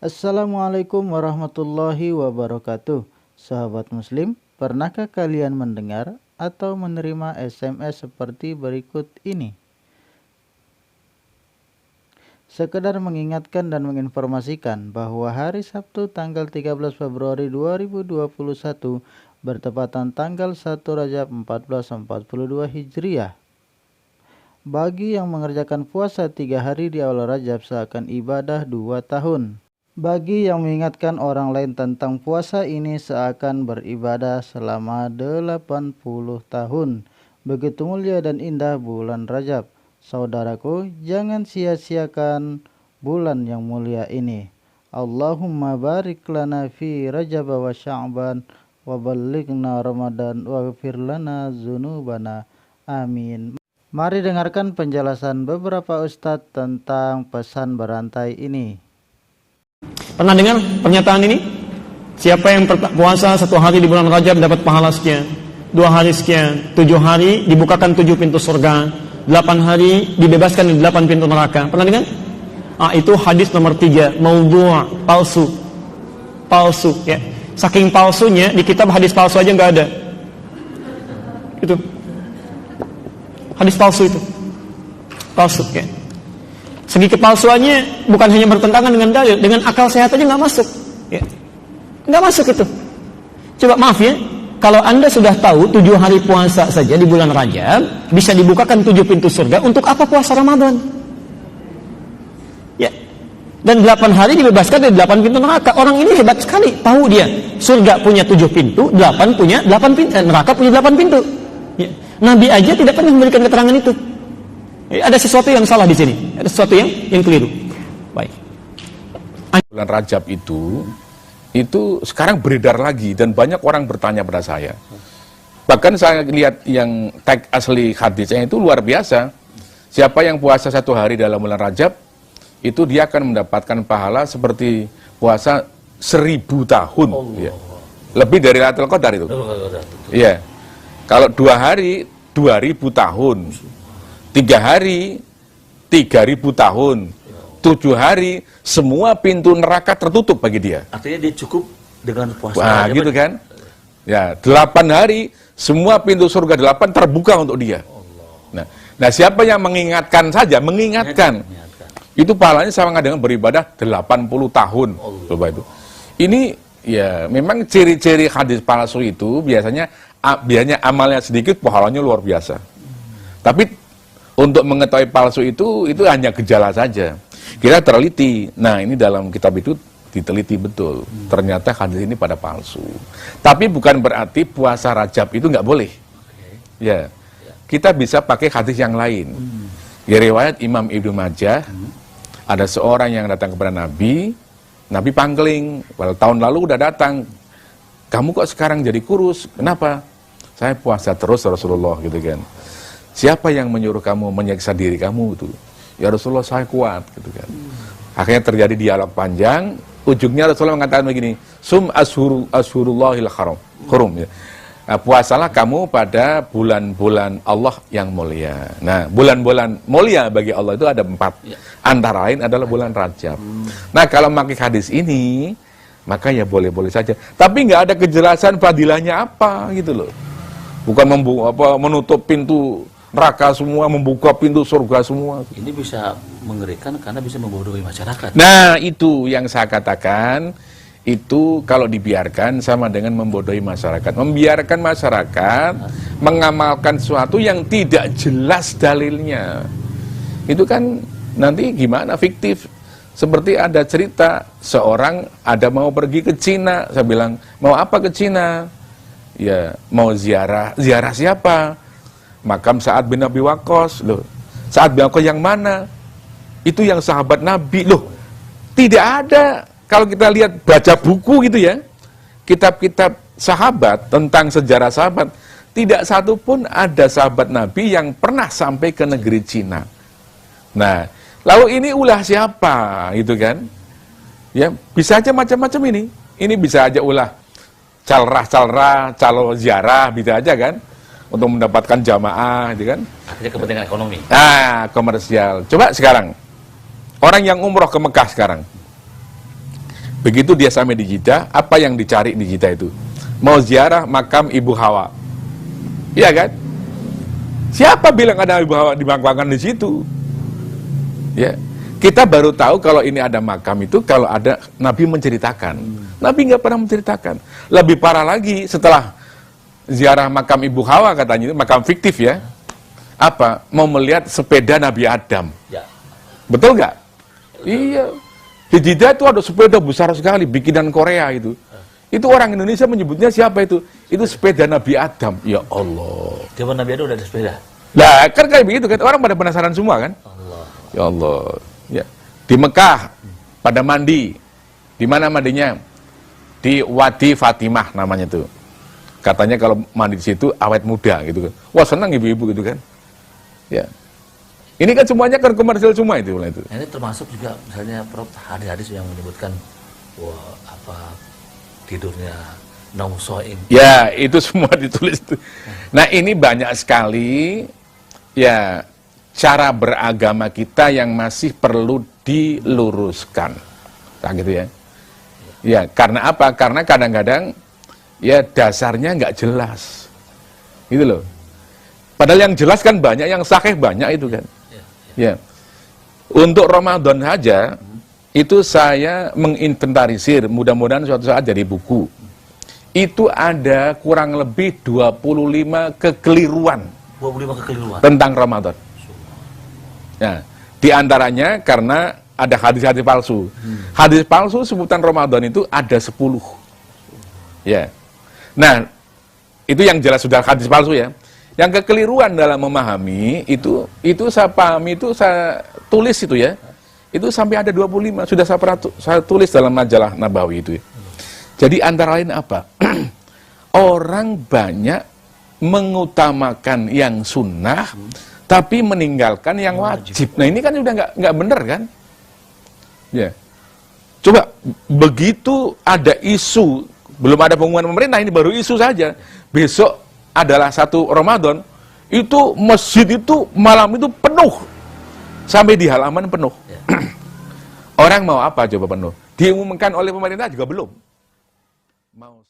Assalamualaikum warahmatullahi wabarakatuh. Sahabat muslim, pernahkah kalian mendengar atau menerima SMS seperti berikut ini? Sekedar mengingatkan dan menginformasikan bahwa hari Sabtu tanggal 13 Februari 2021 bertepatan tanggal 1 Rajab 1442 Hijriah. Bagi yang mengerjakan puasa 3 hari di awal Rajab seakan ibadah 2 tahun. Bagi yang mengingatkan orang lain tentang puasa ini seakan beribadah selama 80 tahun. Begitu mulia dan indah bulan Rajab. Saudaraku, jangan sia-siakan bulan yang mulia ini. Allahumma barik lana fi Rajab wa Sya'ban wa ballighna Ramadan wa ghfir lana dzunubana. Amin. Mari dengarkan penjelasan beberapa ustadz tentang pesan berantai ini. Pernah dengar pernyataan ini? Siapa yang puasa 1 hari di bulan Rajab dapat pahala sekian, 2 hari sekian, 7 hari dibukakan 7 pintu surga, 8 hari dibebaskan di 8 pintu neraka. Pernah dengar? Itu hadis nomor 3, maudhu', palsu ya. Saking palsunya di kitab hadis palsu aja nggak ada. Itu hadis palsu itu, palsu ya. Segi kepalsuannya bukan hanya bertentangan dengan dalil, dengan akal sehat aja nggak masuk, ya. Nggak masuk itu. Coba maaf ya, kalau Anda sudah tahu 7 hari puasa saja di bulan Rajab bisa dibukakan 7 pintu surga, untuk apa puasa Ramadan? Ya. Dan 8 hari dibebaskan dari 8 pintu neraka. Orang ini hebat sekali, tahu dia surga punya 7 pintu, 8 punya 8 pintu, neraka punya 8 pintu. Ya. Nabi aja tidak pernah memberikan keterangan itu. Ada sesuatu yang salah di sini, ada sesuatu yang keliru. Baik. Bulan Rajab itu sekarang beredar lagi dan banyak orang bertanya pada saya. Bahkan saya lihat yang tag asli hadisnya itu luar biasa. Siapa yang puasa 1 hari dalam bulan Rajab itu dia akan mendapatkan pahala seperti puasa 1000 tahun. Ya. Lebih dari Lailatul Qadar itu. Iya. Kalau 2 hari 2000 tahun. 3 hari 3000 tahun, 7 hari semua pintu neraka tertutup bagi dia. Artinya dia cukup dengan puasa. Wah, gitu kan? Ya, 8 hari semua pintu surga 8 terbuka untuk dia. Nah, siapa yang mengingatkan saja, mengingatkan. Itu pahalanya sama dengan beribadah 80 tahun. Coba itu. Ini ya memang ciri-ciri hadis palsu itu biasanya amalnya sedikit, pahalanya luar biasa. Tapi untuk mengetahui palsu itu hanya gejala saja. Kita teliti. Nah, ini dalam kitab itu diteliti betul. Ternyata hadis ini pada palsu. Tapi bukan berarti puasa Rajab itu nggak boleh. Ya, kita bisa pakai hadis yang lain. Di riwayat Imam Ibnu Majah, ada seorang yang datang kepada Nabi pangling. Well, tahun lalu udah datang. Kamu kok sekarang jadi kurus? Kenapa? Saya puasa terus Rasulullah, gitu kan. Siapa yang menyuruh kamu menyiksa diri kamu itu? Ya Rasulullah, saya kuat, gitu kan. Akhirnya terjadi dialog panjang. Ujungnya Rasulullah mengatakan begini, sum ashurullahil hurum. Ya. Nah, puasalah kamu pada bulan-bulan Allah yang mulia. Nah, bulan-bulan mulia bagi Allah itu ada 4. Antara lain adalah bulan Rajab. Nah, kalau memakai hadis ini, maka ya boleh-boleh saja. Tapi nggak ada kejelasan fadilahnya apa, gitu loh. Bukan menutup pintu neraka semua, membuka pintu surga semua. Ini bisa mengerikan karena bisa membodohi masyarakat. Nah, itu yang saya katakan, itu kalau dibiarkan sama dengan membodohi masyarakat. Membiarkan masyarakat mengamalkan sesuatu yang tidak jelas dalilnya. Itu kan nanti gimana, fiktif. Seperti ada cerita, seorang ada mau pergi ke Cina. Saya bilang, mau apa ke Cina? Ya, mau ziarah siapa? Makam Sa'ad bin Abi Waqqas. Loh, Sa'ad bin Waqqas yang mana? Itu yang sahabat Nabi. Loh, tidak ada. Kalau kita lihat, baca buku gitu ya, kitab-kitab sahabat tentang sejarah sahabat, tidak satu pun ada sahabat Nabi yang pernah sampai ke negeri Cina. Nah, lalu ini ulah siapa? Gitu kan? Ya, bisa aja macam-macam ini. Ini bisa aja ulah calrah, calo ziarah, bisa aja kan? Untuk mendapatkan jamaah, gitu kan? Akhirnya kepentingan ekonomi. Komersial. Coba sekarang, orang yang umroh ke Mekah sekarang, Begitu dia sampai di Jeddah, apa yang dicari di Jeddah itu? Mau ziarah makam Ibu Hawa. Iya kan? Siapa bilang ada Ibu Hawa dimakamkan di situ? Ya. Kita baru tahu kalau ini ada makam itu kalau ada Nabi menceritakan. Nabi nggak pernah menceritakan. Lebih parah lagi setelah ziarah makam Ibu Hawa katanya itu makam fiktif ya. Apa? Mau melihat sepeda Nabi Adam. Ya. Betul nggak? Iya. Di Jeddah itu ada sepeda besar sekali, bikinan Korea itu. Itu orang Indonesia menyebutnya siapa itu? Itu sepeda Nabi Adam. Ya Allah. Zaman Nabi Adam udah ada sepeda. Nah, kan kayak begitu kan orang pada penasaran semua kan? Allah. Ya Allah. Ya. Di Mekah pada mandi. Di mana mandinya? Di Wadi Fatimah namanya tuh. Katanya kalau mandi di situ awet muda gitu kan. Wah, senang ibu-ibu gitu kan. Ya. Ini kan semuanya kan komersial semua itu. Ini termasuk juga misalnya Prof hadis-hadis yang menyebutkan wah apa tidurnya nausoin. Ya, itu semua ditulis tuh. Nah, ini banyak sekali ya cara beragama kita yang masih perlu diluruskan. Nah, gitu ya. Ya, karena apa? Karena kadang-kadang ya dasarnya nggak jelas. Gitu loh. Padahal yang jelas kan banyak, yang sahih banyak itu kan. Ya. Untuk Ramadan saja itu saya menginventarisir, mudah-mudahan suatu saat jadi buku. Itu ada kurang lebih 25 kekeliruan 25 kekeliruan tentang Ramadan. Nah, di antaranya karena ada hadis-hadis palsu. Hadis palsu sebutan Ramadan itu ada 10. Ya. Nah, itu yang jelas sudah hadis palsu ya. Yang kekeliruan dalam memahami itu saya pahami, itu saya tulis itu ya. Itu sampai ada 25, sudah saya tulis dalam majalah Nabawi itu ya. Jadi antara lain apa? Orang banyak mengutamakan yang sunnah, tapi meninggalkan yang wajib. Nah ini kan udah nggak benar kan? Ya. Coba begitu ada isu, belum ada pengumuman pemerintah, ini baru isu saja. Besok adalah 1 Ramadan, itu masjid itu malam itu penuh. Sampai di halaman penuh. Orang mau apa coba penuh? Diumumkan oleh pemerintah juga belum. Mau